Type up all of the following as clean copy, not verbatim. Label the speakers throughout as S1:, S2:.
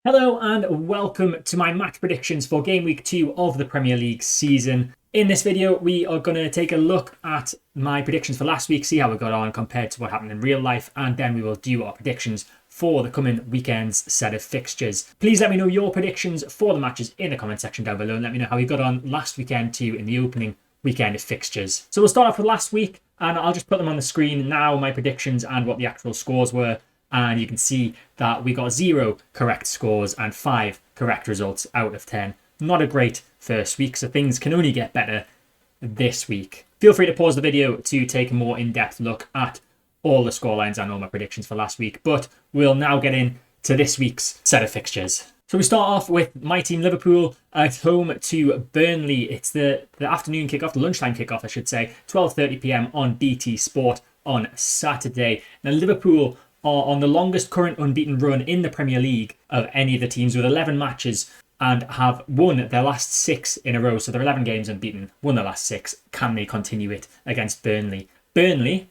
S1: Hello and welcome to my match predictions for Game Week 2 of the Premier League season. In this video, we are going to take a look at my predictions for last week, see how we got on compared to what happened in real life, and then we will do our predictions for the coming weekend's set of fixtures. Please let me know your predictions for the matches in the comment section down below and let me know how we got on last weekend too in the opening weekend of fixtures. So we'll start off with last week and I'll just put them on the screen now, my predictions and what the actual scores were. And you can see that we got 0 correct scores and 5 correct results out of 10. Not a great first week, so things can only get better this week. Feel free to pause the video to take a more in-depth look at all the scorelines and all my predictions for last week. But we'll now get into this week's set of fixtures. So we start off with my team Liverpool at home to Burnley. It's the afternoon kickoff, the lunchtime kickoff, I should say, 12:30 p.m. on DT Sport on Saturday. Now Liverpool are on the longest current unbeaten run in the Premier League of any of the teams with 11 matches and have won their last 6 in a row. So they're 11 games unbeaten, won their last 6. Can they continue it against Burnley? Burnley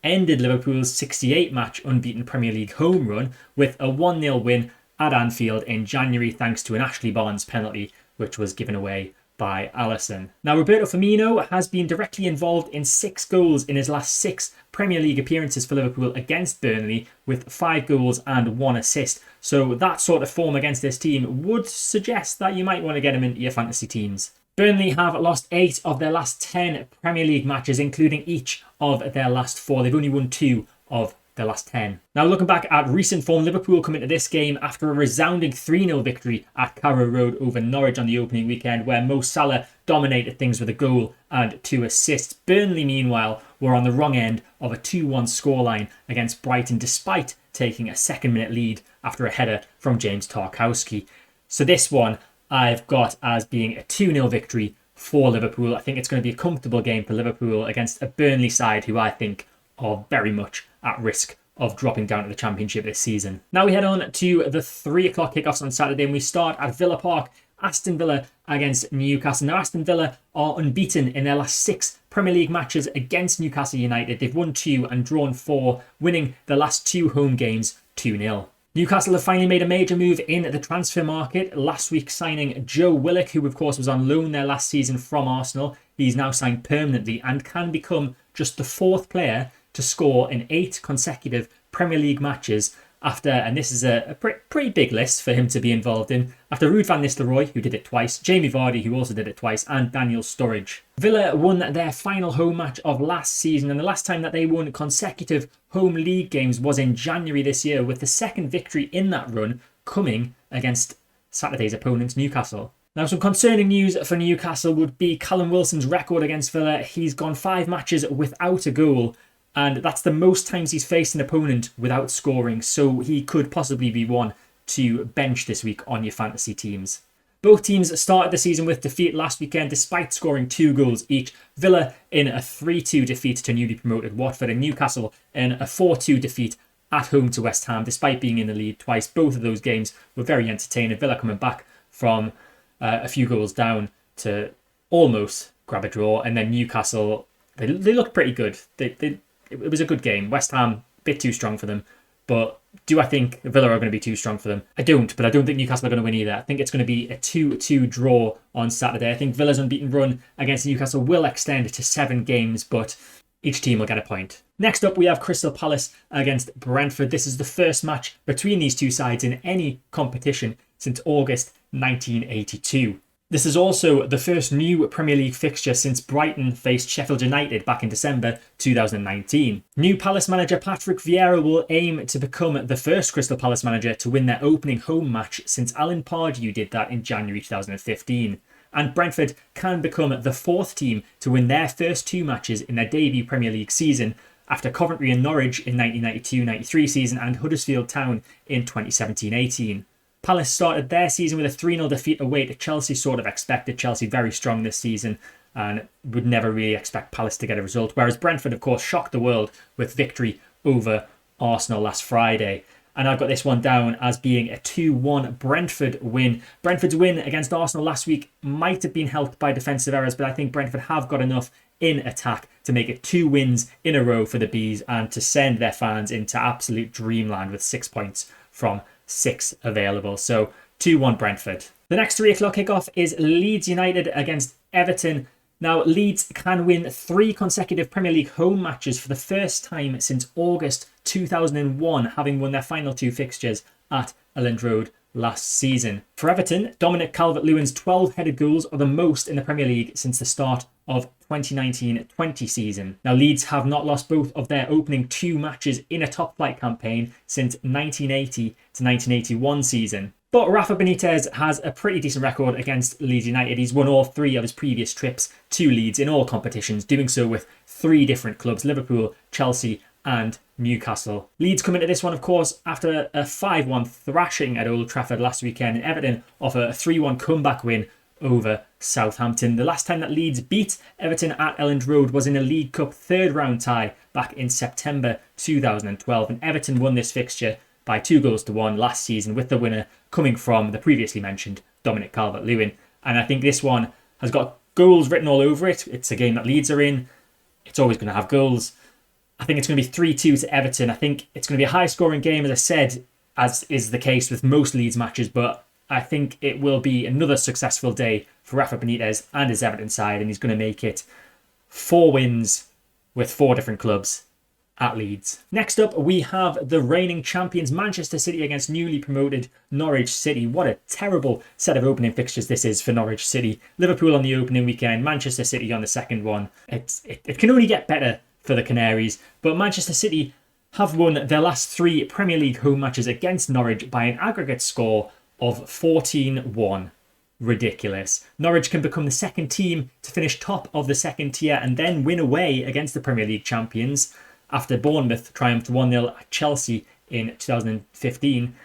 S1: ended Liverpool's 68-match unbeaten Premier League home run with a 1-0 win at Anfield in January thanks to an Ashley Barnes penalty, which was given away by Alisson. Now, Roberto Firmino has been directly involved in 6 goals in his last 6 Premier League appearances for Liverpool against Burnley with 5 goals and 1 assist. So that sort of form against this team would suggest that you might want to get him into your fantasy teams. Burnley have lost 8 of their last 10 Premier League matches, including each of their last 4. They've only won 2 of their last 10. Now looking back at recent form, Liverpool come into this game after a resounding 3-0 victory at Carrow Road over Norwich on the opening weekend, where Mo Salah dominated things with a goal and 2 assists. Burnley, meanwhile, were on the wrong end of a 2-1 scoreline against Brighton, despite taking a second-minute lead after a header from James Tarkowski. So this one I've got as being a 2-0 victory for Liverpool. I think it's going to be a comfortable game for Liverpool against a Burnley side who I think are very much at risk of dropping down to the Championship this season. Now we head on to the 3 o'clock kickoffs on Saturday and we start at Villa Park. Aston Villa against Newcastle. Now Aston Villa are unbeaten in their last 6 Premier League matches against Newcastle United. They've won 2 and drawn 4, winning the last 2 home games 2-0. Newcastle have finally made a major move in the transfer market, last week signing Joe Willock, who of course was on loan there last season from Arsenal. He's now signed permanently and can become just the 4th player to score in 8 consecutive Premier League matches after, and this is a pretty big list for him to be involved in, after Ruud van Nistelrooy, who did it twice, Jamie Vardy, who also did it twice, and Daniel Sturridge. Villa won their final home match of last season, and the last time that they won consecutive home league games was in January this year, with the second victory in that run coming against Saturday's opponent, Newcastle. Now, some concerning news for Newcastle would be Callum Wilson's record against Villa. He's gone 5 matches without a goal, and that's the most times he's faced an opponent without scoring, so he could possibly be one to bench this week on your fantasy teams. Both teams started the season with defeat last weekend despite scoring 2 goals each. Villa in a 3-2 defeat to newly promoted Watford, and Newcastle in a 4-2 defeat at home to West Ham despite being in the lead twice. Both of those games were very entertaining. Villa coming back from a few goals down to almost grab a draw, and then Newcastle, they looked pretty good. It was a good game. West Ham, a bit too strong for them. But do I think Villa are going to be too strong for them? I don't, but I don't think Newcastle are going to win either. I think it's going to be a 2-2 draw on Saturday. I think Villa's unbeaten run against Newcastle will extend to 7 games, but each team will get a point. Next up, we have Crystal Palace against Brentford. This is the first match between these two sides in any competition since August 1982. This is also the first new Premier League fixture since Brighton faced Sheffield United back in December 2019. New Palace manager Patrick Vieira will aim to become the first Crystal Palace manager to win their opening home match since Alan Pardew did that in January 2015. And Brentford can become the 4th team to win their first 2 matches in their debut Premier League season after Coventry and Norwich in 1992-93 season and Huddersfield Town in 2017-18. Palace started their season with a 3-0 defeat away to Chelsea. Sort of expected Chelsea very strong this season and would never really expect Palace to get a result. Whereas Brentford, of course, shocked the world with victory over Arsenal last Friday. And I've got this one down as being a 2-1 Brentford win. Brentford's win against Arsenal last week might have been helped by defensive errors, but I think Brentford have got enough in attack to make it 2 wins in a row for the Bees and to send their fans into absolute dreamland with 6 points from 6 available. So 2-1 Brentford. The next 3 o'clock kickoff is Leeds United against Everton. Now, Leeds can win 3 consecutive Premier League home matches for the first time since August 2001, having won their final 2 fixtures at Elland Road last season. For Everton, Dominic Calvert-Lewin's 12 headed goals are the most in the Premier League since the start of 2019-20 season. Now, Leeds have not lost both of their opening 2 matches in a top-flight campaign since 1980 to 1981 season. But Rafa Benitez has a pretty decent record against Leeds United. He's won all 3 of his previous trips to Leeds in all competitions, doing so with 3 different clubs: Liverpool, Chelsea and Newcastle. Leeds come into this one, of course, after a 5-1 thrashing at Old Trafford last weekend, and Everton offer a 3-1 comeback win over Southampton. The last time that Leeds beat Everton at Elland Road was in a League Cup 3rd round tie back in September 2012, and Everton won this fixture by 2-1 last season, with the winner coming from the previously mentioned Dominic Calvert-Lewin. And I think this one has got goals written all over it. It's a game that Leeds are in. It's always going to have goals. I think it's going to be 3-2 to Everton. I think it's going to be a high-scoring game, as I said, as is the case with most Leeds matches, but I think it will be another successful day for Rafa Benitez and his Everton side, and he's going to make it 4 wins with 4 different clubs at Leeds. Next up, we have the reigning champions Manchester City against newly promoted Norwich City. What a terrible set of opening fixtures this is for Norwich City. Liverpool on the opening weekend, Manchester City on the second one. It can only get better for the Canaries, but Manchester City have won their last 3 Premier League home matches against Norwich by an aggregate score of 14-1. Ridiculous. Norwich can become the second team to finish top of the second tier and then win away against the Premier League champions after Bournemouth triumphed 1-0 at Chelsea in 2015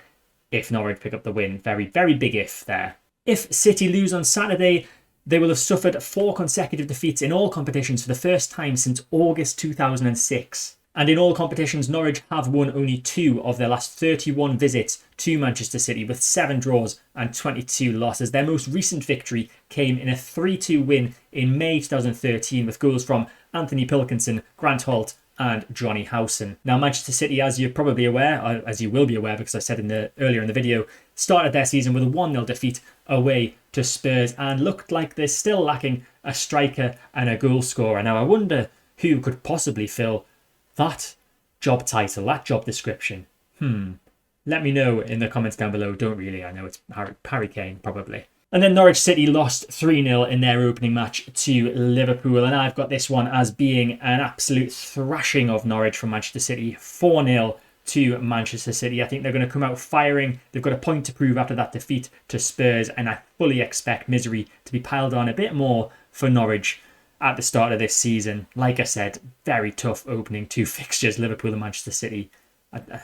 S1: if Norwich pick up the win. Very, very big if there. If City lose on Saturday, they will have suffered 4 consecutive defeats in all competitions for the first time since August 2006. And in all competitions, Norwich have won only 2 of their last 31 visits to Manchester City, with 7 draws and 22 losses. Their most recent victory came in a 3-2 win in May 2013 with goals from Anthony Pilkinson, Grant Holt and Johnny Howson. Now, Manchester City, as you're probably aware, or as you will be aware because I said earlier in the video, started their season with a 1-0 defeat away to Spurs and looked like they're still lacking a striker and a goal scorer. Now, I wonder who could possibly fill that job title, that job description. Let me know in the comments down below. Don't really. I know it's Harry Kane, probably. And then Norwich City lost 3-0 in their opening match to Liverpool. And I've got this one as being an absolute thrashing of Norwich from Manchester City. 4-0 to Manchester City. I think they're going to come out firing. They've got a point to prove after that defeat to Spurs. And I fully expect misery to be piled on a bit more for Norwich at the start of this season. Like I said, very tough opening 2 fixtures, Liverpool and Manchester City.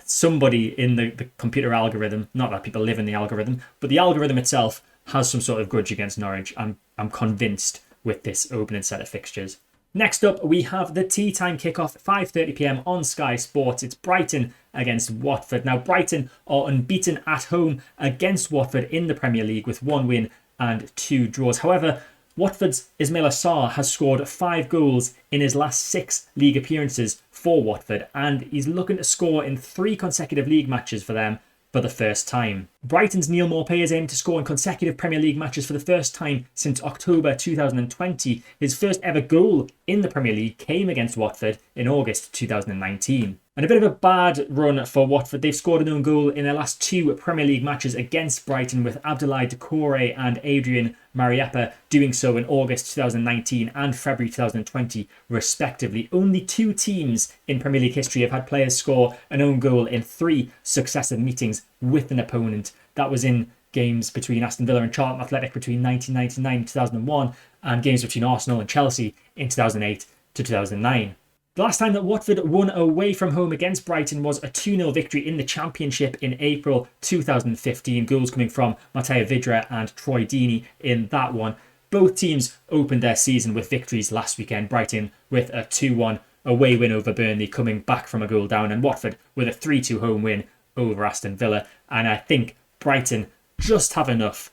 S1: Somebody in the computer algorithm, not that people live in the algorithm, but the algorithm itself has some sort of grudge against Norwich. I'm convinced with this opening set of fixtures. Next up, we have the tea time kickoff, 5:30 p.m. on Sky Sports. It's Brighton against Watford. Now, Brighton are unbeaten at home against Watford in the Premier League with 1 win and 2 draws. However, Watford's Ismaila Sarr has scored 5 goals in his last 6 league appearances for Watford, and he's looking to score in 3 consecutive league matches for them for the first time. Brighton's Neil Maupay is aiming to score in consecutive Premier League matches for the first time since October 2020. His first ever goal in the Premier League came against Watford in August 2019. And a bit of a bad run for Watford. They've scored an own goal in their last 2 Premier League matches against Brighton, with Abdoulaye Doucouré and Adrian Mariappa doing so in August 2019 and February 2020 respectively. Only 2 teams in Premier League history have had players score an own goal in 3 successive meetings with an opponent. That was in games between Aston Villa and Charlton Athletic between 1999 and 2001, and games between Arsenal and Chelsea in 2008 to 2009. The last time that Watford won away from home against Brighton was a 2-0 victory in the Championship in April 2015. Goals coming from Matteo Vidra and Troy Deeney in that one. Both teams opened their season with victories last weekend. Brighton with a 2-1 away win over Burnley, coming back from a goal down, and Watford with a 3-2 home win over Aston Villa. And I think Brighton just have enough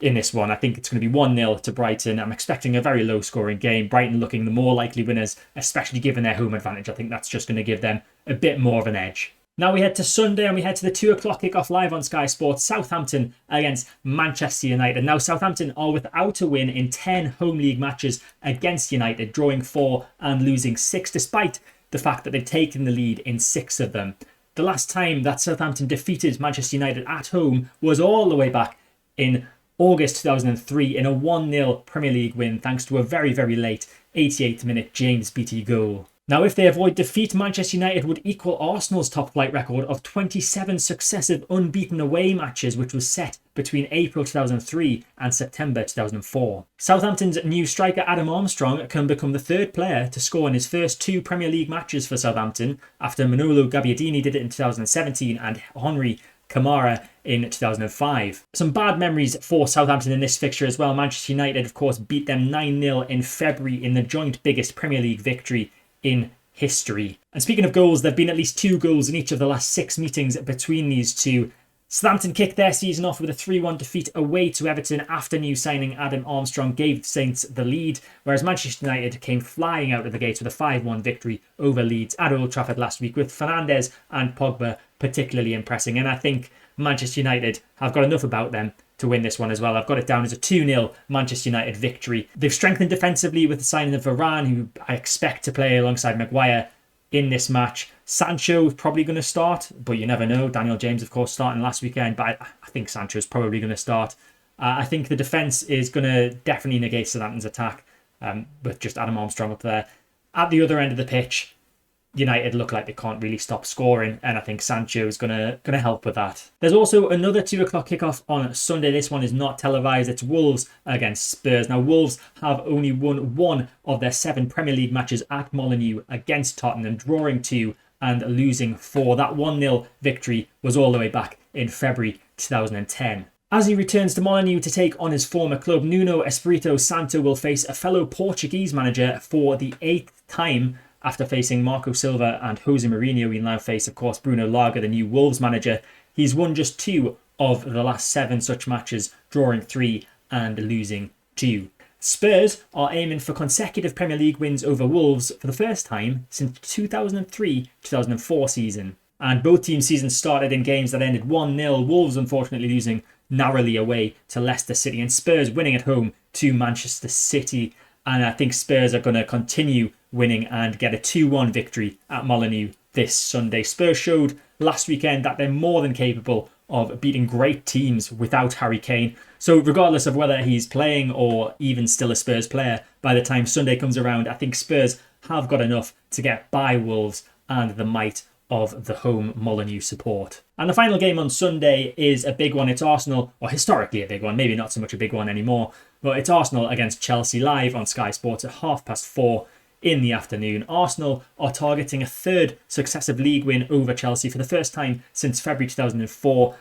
S1: in this one. I think it's going to be 1-0 to Brighton. I'm expecting a very low scoring game. Brighton looking the more likely winners, especially given their home advantage. I think that's just going to give them a bit more of an edge. Now we head to Sunday and we head to the 2 o'clock kickoff live on Sky Sports. Southampton against Manchester United. Now Southampton are without a win in 10 home league matches against United, drawing 4 and losing 6, despite the fact that they've taken the lead in 6 of them. The last time that Southampton defeated Manchester United at home was all the way back in August 2003 in a 1-0 Premier League win, thanks to a very, very late 88th minute James Beattie goal. Now, if they avoid defeat, Manchester United would equal Arsenal's top flight record of 27 successive unbeaten away matches, which was set between April 2003 and September 2004. Southampton's new striker Adam Armstrong can become the 3rd player to score in his first 2 Premier League matches for Southampton, after Manolo Gabbiadini did it in 2017 and Henry Camara in 2005. Some bad memories for Southampton in this fixture as well. Manchester United, of course, beat them 9-0 in February in the joint biggest Premier League victory in history. And speaking of goals, there have been at least 2 goals in each of the last 6 meetings between these two. Southampton kicked their season off with a 3-1 defeat away to Everton after new signing Adam Armstrong gave the Saints the lead, whereas Manchester United came flying out of the gates with a 5-1 victory over Leeds at Old Trafford last week, with Fernandes and Pogba particularly impressing. And I think Manchester United have got enough about them to win this one as well. I've got it down as a 2-0 Manchester United victory. They've strengthened defensively with the signing of Varane, who I expect to play alongside Maguire in this match. Sancho is probably going to start, but you never know. Daniel James, of course, starting last weekend, but I think Sancho is probably going to start. I think the defence is going to definitely negate Southampton's attack with just Adam Armstrong up there. At the other end of the pitch, United look like they can't really stop scoring, and I think Sancho is gonna help with that. There's also another 2 o'clock kickoff on Sunday. This one is not televised. It's Wolves against Spurs. Now, Wolves have only won 1 of their 7 Premier League matches at Molineux against Tottenham, drawing 2 and losing 4. That 1-0 victory was all the way back in February 2010. As he returns to Molineux to take on his former club, Nuno Espirito Santo will face a fellow Portuguese manager for the 8th time. After facing Marco Silva and Jose Mourinho, he'll now face, of course, Bruno Lage, the new Wolves manager. He's won just 2 of the last 7 such matches, drawing 3 and losing 2. Spurs are aiming for consecutive Premier League wins over Wolves for the first time since 2003-2004 season. And both teams' seasons started in games that ended 1-0, Wolves unfortunately losing narrowly away to Leicester City, and Spurs winning at home to Manchester City. And I think Spurs are going to continue winning and get a 2-1 victory at Molineux this Sunday. Spurs showed last weekend that they're more than capable of beating great teams without Harry Kane. So regardless of whether he's playing or even still a Spurs player, by the time Sunday comes around, I think Spurs have got enough to get by Wolves and the might of the home Molineux support. And the final game on Sunday is a big one. It's Arsenal, or historically a big one, maybe not so much a big one anymore, but it's Arsenal against Chelsea live on Sky Sports at 4:30 in the afternoon. Arsenal are targeting a 3rd successive league win over Chelsea for the first time since February 2004.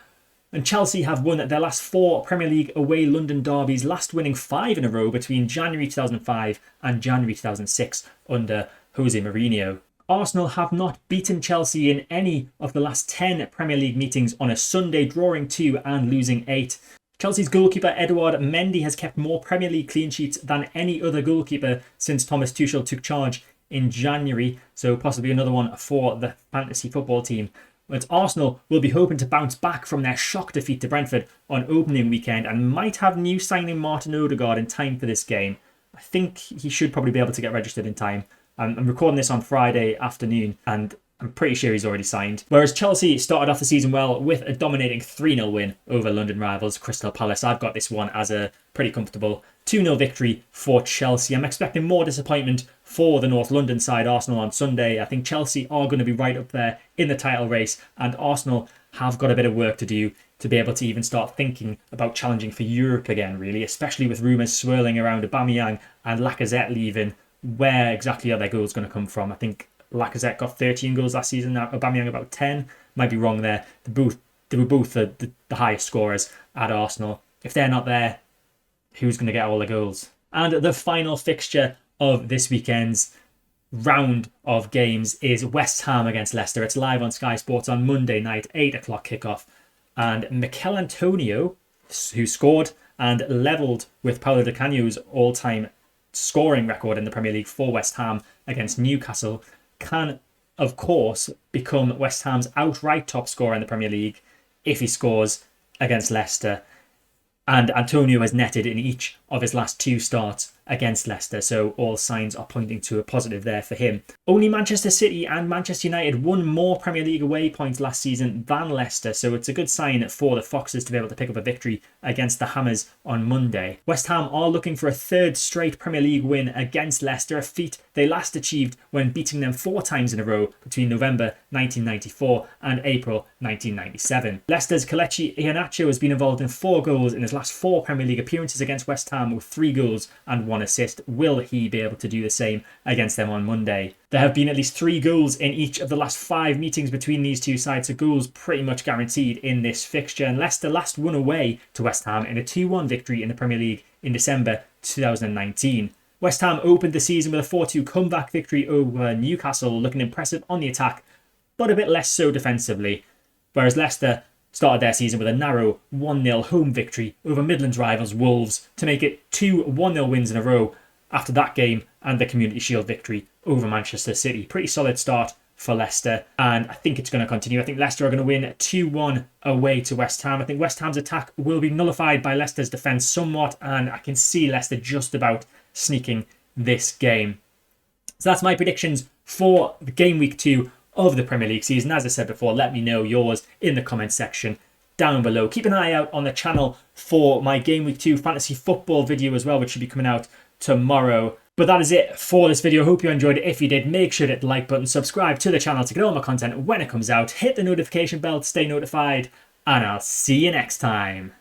S1: And Chelsea have won their last 4 Premier League away London derbies, last winning 5 in a row between January 2005 and January 2006 under Jose Mourinho. Arsenal have not beaten Chelsea in any of the last 10 Premier League meetings on a Sunday, drawing 2 and losing 8. Chelsea's goalkeeper Edouard Mendy has kept more Premier League clean sheets than any other goalkeeper since Thomas Tuchel took charge in January, so possibly another one for the fantasy football team. But Arsenal will be hoping to bounce back from their shock defeat to Brentford on opening weekend and might have new signing Martin Odegaard in time for this game. I think he should probably be able to get registered in time. I'm recording this on Friday afternoon and I'm pretty sure he's already signed. Whereas Chelsea started off the season well with a dominating 3-0 win over London rivals Crystal Palace. I've got this one as a pretty comfortable 2-0 victory for Chelsea. I'm expecting more disappointment for the North London side, Arsenal, on Sunday. I think Chelsea are going to be right up there in the title race, and Arsenal have got a bit of work to do to be able to even start thinking about challenging for Europe again, really, especially with rumours swirling around Aubameyang and Lacazette leaving. Where exactly are their goals going to come from? I think Lacazette got 13 goals last season, now Aubameyang about 10. Might be wrong there. They were both the highest scorers at Arsenal. If they're not there, who's going to get all the goals? And the final fixture of this weekend's round of games is West Ham against Leicester. It's live on Sky Sports on Monday night, 8 o'clock kickoff. And Mikel Antonio, who scored and levelled with Paulo Di Canio's all-time scoring record in the Premier League for West Ham against Newcastle, can of course, become West Ham's outright top scorer in the Premier League if he scores against Leicester. And Antonio has netted in each of his last 2 starts against Leicester, so all signs are pointing to a positive there for him. Only Manchester City and Manchester United won more Premier League away points last season than Leicester, so it's a good sign for the Foxes to be able to pick up a victory against the Hammers on Monday. West Ham are looking for a 3rd straight Premier League win against Leicester, a feat they last achieved when beating them 4 times in a row between November 1994 and April 1997. Leicester's Kelechi Iheanacho has been involved in 4 goals in his last 4 Premier League appearances against West Ham, with 3 goals and 1 assist. Will he be able to do the same against them on Monday? There have been at least 3 goals in each of the last 5 meetings between these 2 sides, so goals pretty much guaranteed in this fixture. And Leicester last won away to West Ham in a 2-1 victory in the Premier League in December 2019. West Ham opened the season with a 4-2 comeback victory over Newcastle, looking impressive on the attack, but a bit less so defensively. Whereas Leicester started their season with a narrow 1-0 home victory over Midlands rivals Wolves to make it 2 1-0 wins in a row after that game and the Community Shield victory over Manchester City. Pretty solid start for Leicester, and I think it's going to continue. I think Leicester are going to win 2-1 away to West Ham. I think West Ham's attack will be nullified by Leicester's defence somewhat, and I can see Leicester just about sneaking this game. So that's my predictions for the game week 2 of the Premier League season. As I said before, let me know yours in the comment section down below. Keep an eye out on the channel for my game week 2 fantasy football video as well, which should be coming out tomorrow. But that is it for this video. Hope you enjoyed it. If you did, make sure to hit the like button, subscribe to the channel to get all my content when it comes out, hit the notification bell to stay notified, and I'll see you next time.